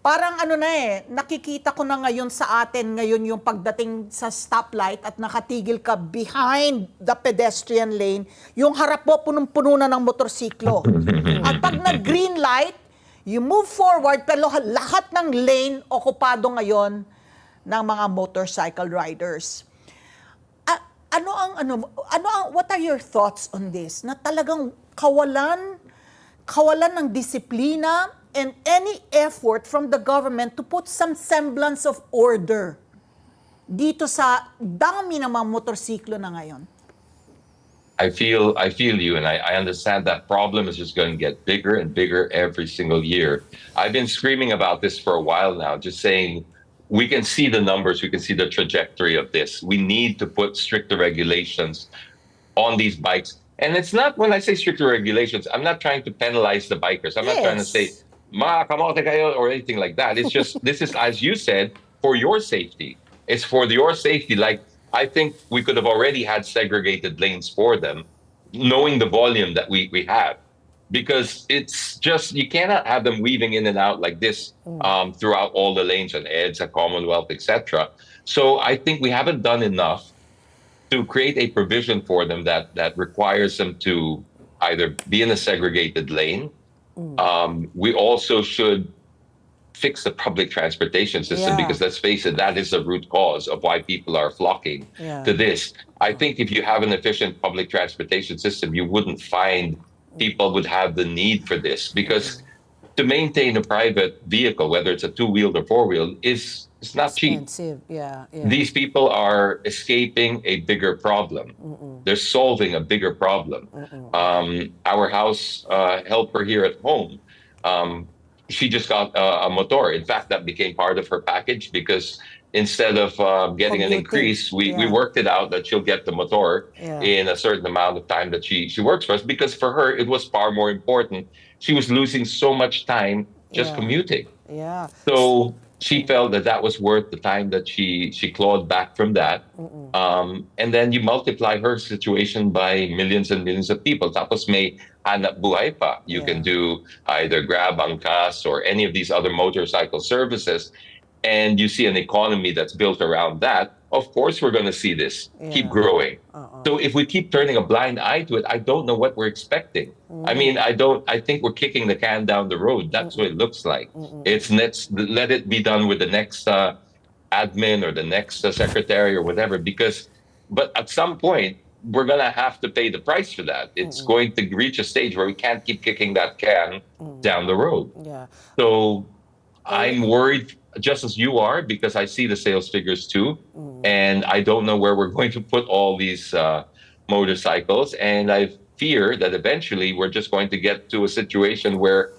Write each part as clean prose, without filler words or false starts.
Parang ano na nakikita ko na ngayon sa atin ngayon yung pagdating sa stoplight at nakatigil ka behind the pedestrian lane, yung harap mo punong-puno na ng motorsiklo. At pag nag-green light, you move forward, pero lahat ng lane okupado ngayon ng mga motorcycle riders. What are your thoughts on this? Na talagang kawalan ng disiplina and any effort from the government to put some semblance of order dito sa dami ng mga motorsiklo na ngayon. I feel you, and I understand that problem is just going to get bigger and bigger every single year. I've been screaming about this for a while now, just saying we can see the numbers, we can see the trajectory of this. We need to put stricter regulations on these bikes. And it's not, when I say stricter regulations, I'm not trying to penalize the bikers. I'm not trying to say, kamote kayo, or anything like that. It's just, this is, as you said, for your safety. It's for your safety. Like, I think we could have already had segregated lanes for them, knowing the volume that we have. Because it's just, you cannot have them weaving in and out like this throughout all the lanes on EDSA, Commonwealth, etc. So I think we haven't done enough to create a provision for them that requires them to either be in a segregated lane. We also should fix the public transportation system, because let's face it, that is the root cause of why people are flocking to this. I think if you have an efficient public transportation system, you wouldn't find people would have the need for this, because to maintain a private vehicle, whether it's a two-wheeled or four-wheeled, is not expensive. cheap. Yeah. These people are escaping a bigger problem. They're solving a bigger problem. Our house helper here at home, she just got a motor. In fact, that became part of her package, because instead of getting an increase, we worked it out that she'll get the motor in a certain amount of time that she works for us, because for her, it was far more important. She was losing so much time just commuting. Yeah. So she felt that was worth the time that she clawed back from that. And then you multiply her situation by millions and millions of people. Tapos may hanap buhay pa. You can do either Grab, Angkas, or any of these other motorcycle services. And you see an economy that's built around that. Of course, we're going to see this keep growing. So if we keep turning a blind eye to it, I don't know what we're expecting. I mean, I think we're kicking the can down the road. That's what it looks like. Let it be done with the next admin or the next secretary or whatever, but at some point, we're going to have to pay the price for that. It's going to reach a stage where we can't keep kicking that can down the road. Yeah. So I'm worried, just as you are, because I see the sales figures too, and I don't know where we're going to put all these motorcycles, and I fear that eventually we're just going to get to a situation where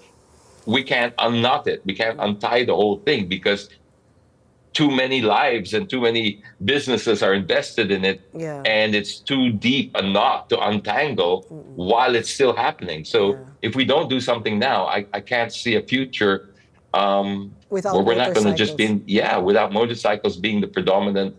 we can't unknot it, we can't untie the whole thing, because too many lives and too many businesses are invested in it, and it's too deep a knot to untangle while it's still happening. So if we don't do something now, I can't see a future where we're not going to just be without motorcycles being the predominant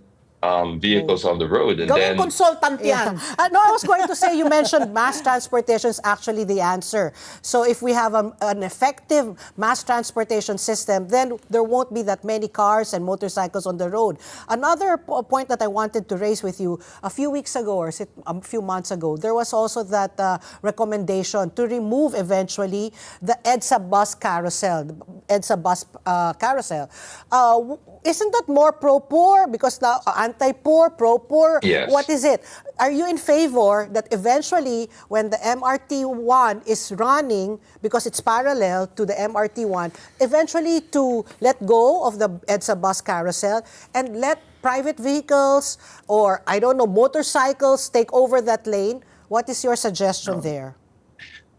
vehicles on the road. And Gawing consultant yan. No, I was going to say, you mentioned mass transportation is actually the answer. So if we have an effective mass transportation system, then there won't be that many cars and motorcycles on the road. Another point that I wanted to raise with you, a few weeks ago or a few months ago, there was also that recommendation to remove eventually the EDSA bus carousel. Isn't that more pro-poor? Because now anti-poor, pro-poor, what is it? Are you in favor that eventually when the MRT1 is running, because it's parallel to the MRT1, eventually to let go of the EDSA bus carousel and let private vehicles or, I don't know, motorcycles take over that lane? What is your suggestion there?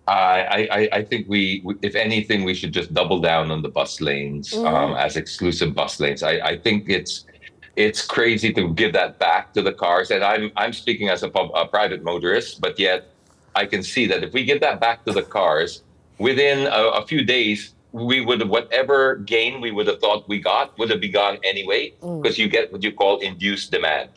I think if anything, we should just double down on the bus lanes as exclusive bus lanes. I think it's crazy to give that back to the cars, and I'm speaking as a private motorist, but yet I can see that if we give that back to the cars, within a few days, we would whatever gain we would have thought we got would have been gone anyway, because you get what you call induced demand.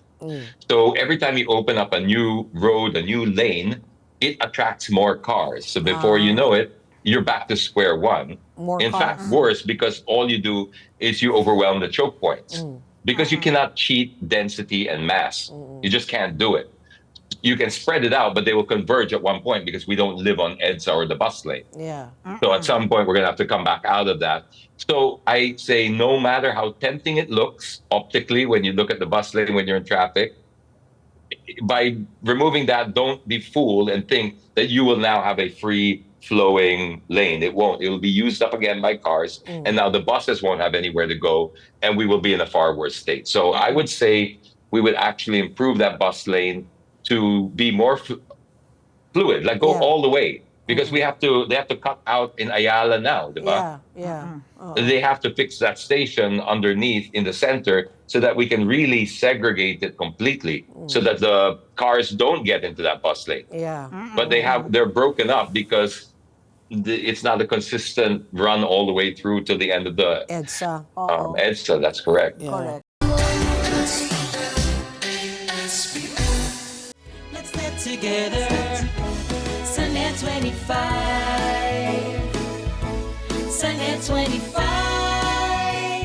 So every time you open up a new road, a new lane, it attracts more cars. So before you know it, you're back to square one. More In fact, cars. worse, because all you do is you overwhelm the choke points. Because you cannot cheat density and mass. You just can't do it. You can spread it out, but they will converge at one point because we don't live on EDSA or the bus lane. Yeah. So at some point, we're going to have to come back out of that. So I say, no matter how tempting it looks optically when you look at the bus lane when you're in traffic, by removing that, don't be fooled and think that you will now have a free flowing lane. It won't. It will be used up again by cars. And now the buses won't have anywhere to go, and we will be in a far worse state. So I would say we would actually improve that bus lane to be more fluid, like go all the way. Because they have to cut out in Ayala now, diba? Yeah. They have to fix that station underneath in the center so that we can really segregate it completely so that the cars don't get into that bus lane. Yeah. But they're broken up because it's not a consistent run all the way through to the end of the EDSA. EDSA. That's correct. Yeah. Correct. Let's get together. Sunday 25. Sunday 25.